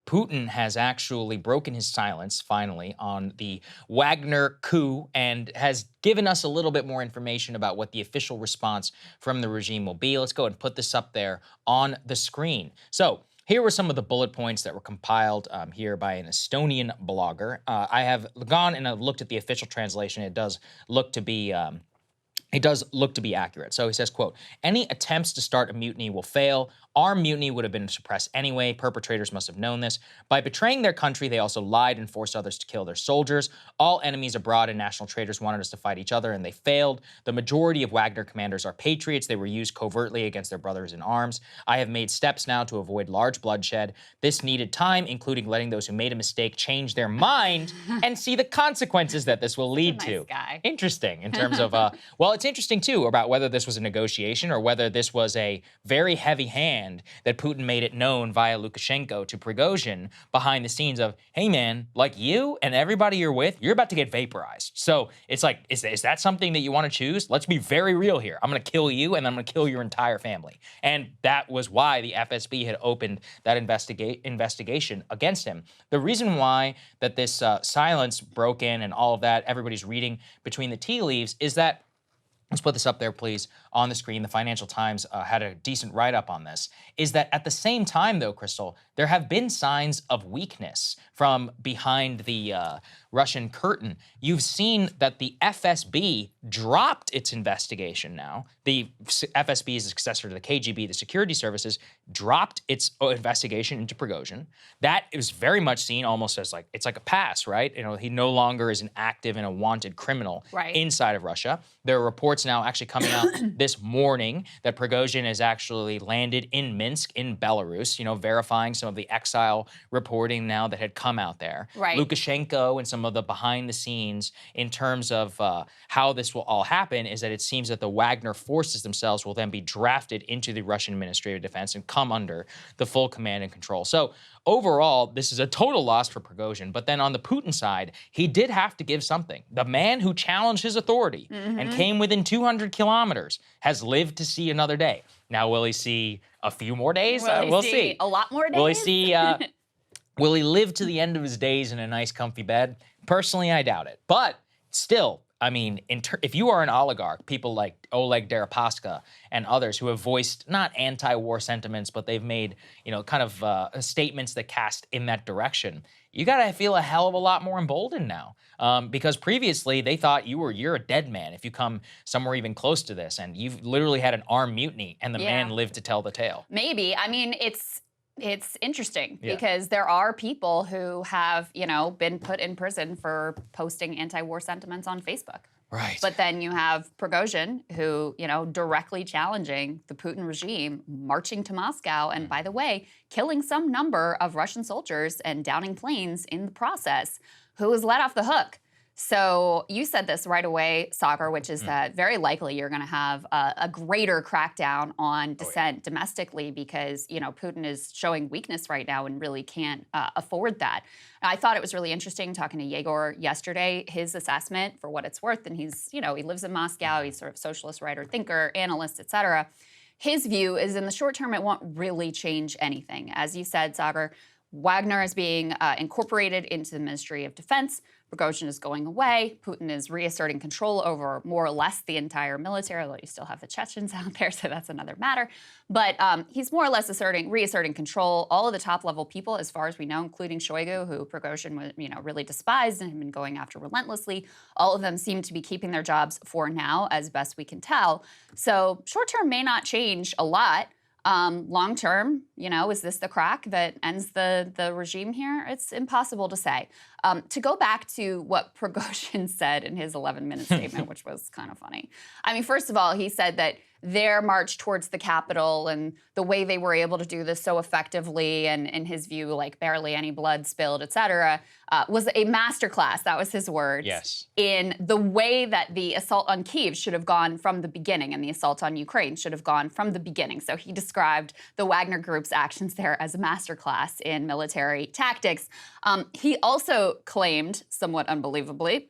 Putin has actually broken his silence, finally, on the Wagner coup and has given us a little bit more information about what the official response from the regime will be. Let's go and put this up there on the screen. So here were some of the bullet points that were compiled here by an Estonian blogger. I have gone and I've looked at the official translation. It does look to be accurate. So he says, quote, "Any attempts to start a mutiny will fail. Armed mutiny would have been suppressed anyway. Perpetrators must have known this. By betraying their country, they also lied and forced others to kill their soldiers. All enemies abroad and national traitors wanted us to fight each other, and they failed. The majority of Wagner commanders are patriots. They were used covertly against their brothers in arms. I have made steps now to avoid large bloodshed. This needed time, including letting those who made a mistake change their mind and see the consequences that this will lead to." Guy. Interesting in terms of, well, it's interesting, too, about whether this was a negotiation or whether this was a very heavy hand that Putin made it known via Lukashenko to Prigozhin behind the scenes of, hey, man, like you and everybody you're with, you're about to get vaporized. So it's like, is that something that you want to choose? Let's be very real here. I'm going to kill you and I'm going to kill your entire family. And that was why the FSB had opened that investigation against him. The reason why that this silence broke in and all of that, everybody's reading between the tea leaves, is that, let's put this up there, please, on the screen. The Financial Times had a decent write-up on this, is that at the same time, though, Krystal, there have been signs of weakness from behind the Russian curtain. You've seen that the FSB dropped its investigation now. The FSB is a successor to the KGB, the security services, dropped its investigation into Prigozhin. That is very much seen almost as like, it's like a pass, right? You know, he no longer is an active and a wanted criminal inside of Russia. There are reports now actually coming out this morning that Prigozhin has actually landed in Minsk in Belarus, you know, verifying some of the exile reporting now that had come out there. Lukashenko and some of the behind the scenes in terms of how this will all happen is that it seems that the Wagner forces themselves will then be drafted into the Russian Ministry of Defense and come under the full command and control. So overall, this is a total loss for Prigozhin. But then on the Putin side, he did have to give something. The man who challenged his authority and came within 200 kilometers has lived to see another day. Now, will he see a few more days? We'll see. A lot more days? Will he see? Will he live to the end of his days in a nice, comfy bed? Personally, I doubt it. But still, I mean, if you are an oligarch, people like Oleg Deripaska and others who have voiced not anti-war sentiments, but they've made, you know, kind of statements that cast in that direction, you gotta feel a hell of a lot more emboldened now. Because previously they thought you're a dead man if you come somewhere even close to this, and you've literally had an armed mutiny, and the man lived to tell the tale. Maybe. I mean, it's interesting because there are people who have, you know, been put in prison for posting anti-war sentiments on Facebook. Right. But then you have Prigozhin, who, you know, directly challenging the Putin regime, marching to Moscow, and by the way, killing some number of Russian soldiers and downing planes in the process, who was let off the hook. So you said this right away, Saagar, which is that very likely you're going to have a greater crackdown on dissent domestically because, you know, Putin is showing weakness right now and really can't afford that. I thought it was really interesting talking to Yegor yesterday, his assessment for what it's worth. And he's, you know, he lives in Moscow. He's sort of socialist writer, thinker, analyst, et cetera. His view is in the short term, it won't really change anything. As you said, Saagar, Wagner is being incorporated into the Ministry of Defense. Prigozhin is going away. Putin is reasserting control over more or less the entire military, although you still have the Chechens out there, so that's another matter. But he's more or less reasserting control. All of the top-level people, as far as we know, including Shoigu, who Prigozhin really despised and had been going after relentlessly, all of them seem to be keeping their jobs for now, as best we can tell. So short-term may not change a lot. Long term, you know, is this the crack that ends the regime here? It's impossible to say. To go back to what Prigozhin said in his 11-minute statement, which was kind of funny. I mean, first of all, he said that their march towards the Capitol and the way they were able to do this so effectively and, in his view, like barely any blood spilled, et cetera, was a masterclass, that was his words, in the way that the assault on Kyiv should have gone from the beginning and the assault on Ukraine should have gone from the beginning. So he described the Wagner Group's actions there as a masterclass in military tactics. He also claimed, somewhat unbelievably,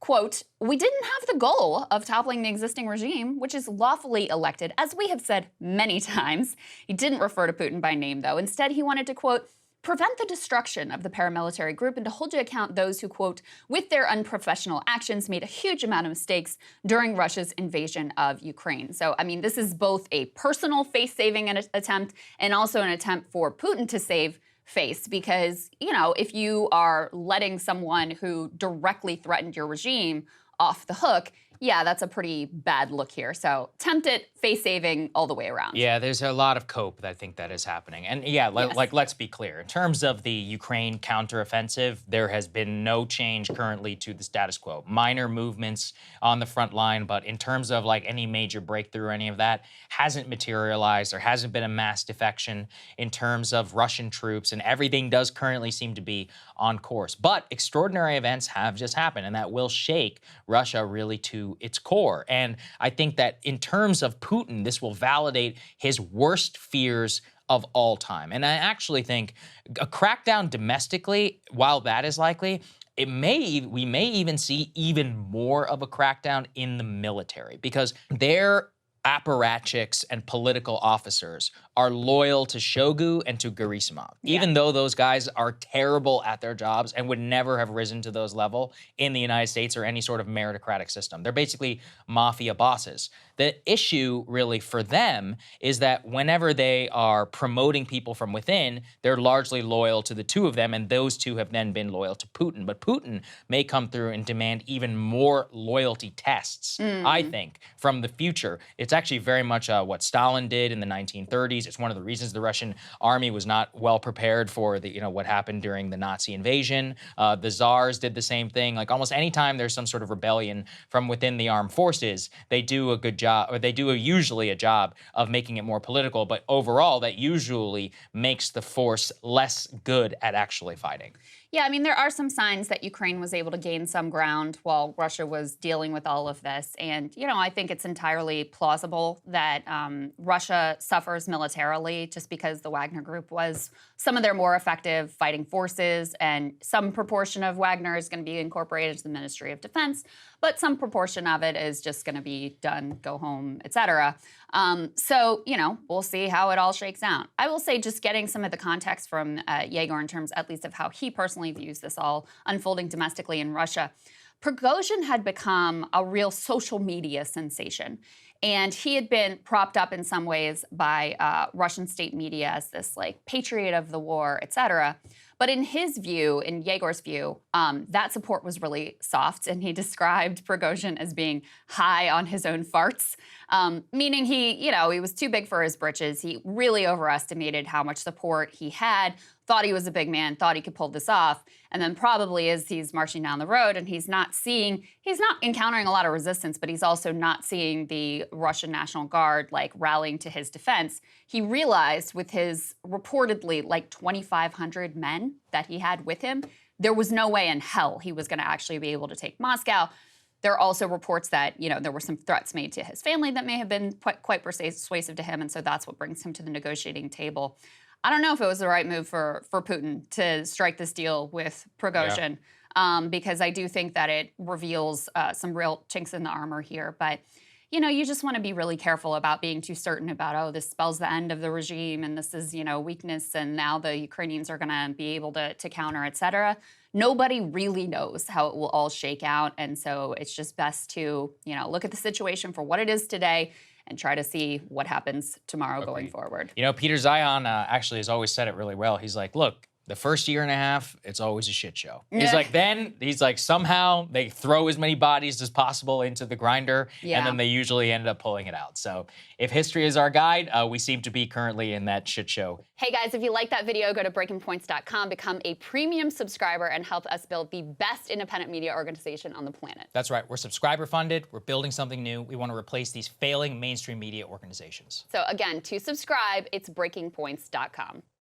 quote, "We didn't have the goal of toppling the existing regime, which is lawfully elected, as we have said many times." He didn't refer to Putin by name, though. Instead, he wanted to, quote, prevent the destruction of the paramilitary group and to hold to account those who, quote, with their unprofessional actions made a huge amount of mistakes during Russia's invasion of Ukraine. So, I mean, this is both a personal face-saving attempt and also an attempt for Putin to save face, because, you know, if you are letting someone who directly threatened your regime off the hook, yeah, that's a pretty bad look here. So attempt it, face saving all the way around. Yeah, there's a lot of cope that I think that is happening. And yeah, like let's be clear. In terms of the Ukraine counteroffensive, there has been no change currently to the status quo. Minor movements on the front line, but in terms of like any major breakthrough or any of that hasn't materialized. There hasn't been a mass defection in terms of Russian troops, and everything does currently seem to be on course. But extraordinary events have just happened, and that will shake Russia really to its core. And I think that in terms of Putin, this will validate his worst fears of all time. And I actually think a crackdown domestically, while that is likely, we may even see even more of a crackdown in the military, because their apparatchiks and political officers are loyal to Shoigu and to Gerasimov, even though those guys are terrible at their jobs and would never have risen to those level in the United States or any sort of meritocratic system. They're basically mafia bosses. The issue really for them is that whenever they are promoting people from within, they're largely loyal to the two of them, and those two have then been loyal to Putin. But Putin may come through and demand even more loyalty tests, I think, from the future. It's actually very much what Stalin did in the 1930s. It's one of the reasons the Russian army was not well prepared for the, what happened during the Nazi invasion. The Tsars did the same thing. Like almost any time there's some sort of rebellion from within the armed forces, they do a good job, or they do usually a job of making it more political. But overall, that usually makes the force less good at actually fighting. Yeah, I mean, there are some signs that Ukraine was able to gain some ground while Russia was dealing with all of this. And, I think it's entirely plausible that Russia suffers militarily just because the Wagner group was some of their more effective fighting forces, and some proportion of Wagner is going to be incorporated into the Ministry of Defense, but some proportion of it is just going to be done, go home, et cetera. So, we'll see how it all shakes out. I will say, just getting some of the context from Yegor in terms at least of how he personally views this all unfolding domestically in Russia. Prigozhin had become a real social media sensation, and he had been propped up in some ways by Russian state media as this like patriot of the war, et cetera. But in his view, in Yegor's view, that support was really soft, and he described Prigozhin as being high on his own farts, meaning he was too big for his britches. He really overestimated how much support he had, thought he was a big man, thought he could pull this off, and then probably as he's marching down the road and he's not encountering a lot of resistance, but he's also not seeing the Russian National Guard like rallying to his defense, he realized with his reportedly like 2,500 men that he had with him, there was no way in hell he was going to actually be able to take Moscow. There are also reports that, there were some threats made to his family that may have been quite persuasive to him, and so that's what brings him to the negotiating table. I don't know if it was the right move for Putin to strike this deal with Prigozhin, because I do think that it reveals some real chinks in the armor here. But, you just want to be really careful about being too certain about, this spells the end of the regime and this is, weakness, and now the Ukrainians are going to be able to counter, et cetera. Nobody really knows how it will all shake out. And so it's just best to, look at the situation for what it is today and try to see what happens tomorrow going forward. Peter Zion actually has always said it really well. He's like, look, the first year and a half, it's always a shit show. He's like, somehow they throw as many bodies as possible into the grinder, and then they usually end up pulling it out. So if history is our guide, we seem to be currently in that shit show. Hey guys, if you like that video, go to breakingpoints.com, become a premium subscriber, and help us build the best independent media organization on the planet. That's right. We're subscriber funded. We're building something new. We want to replace these failing mainstream media organizations. So again, to subscribe, it's breakingpoints.com.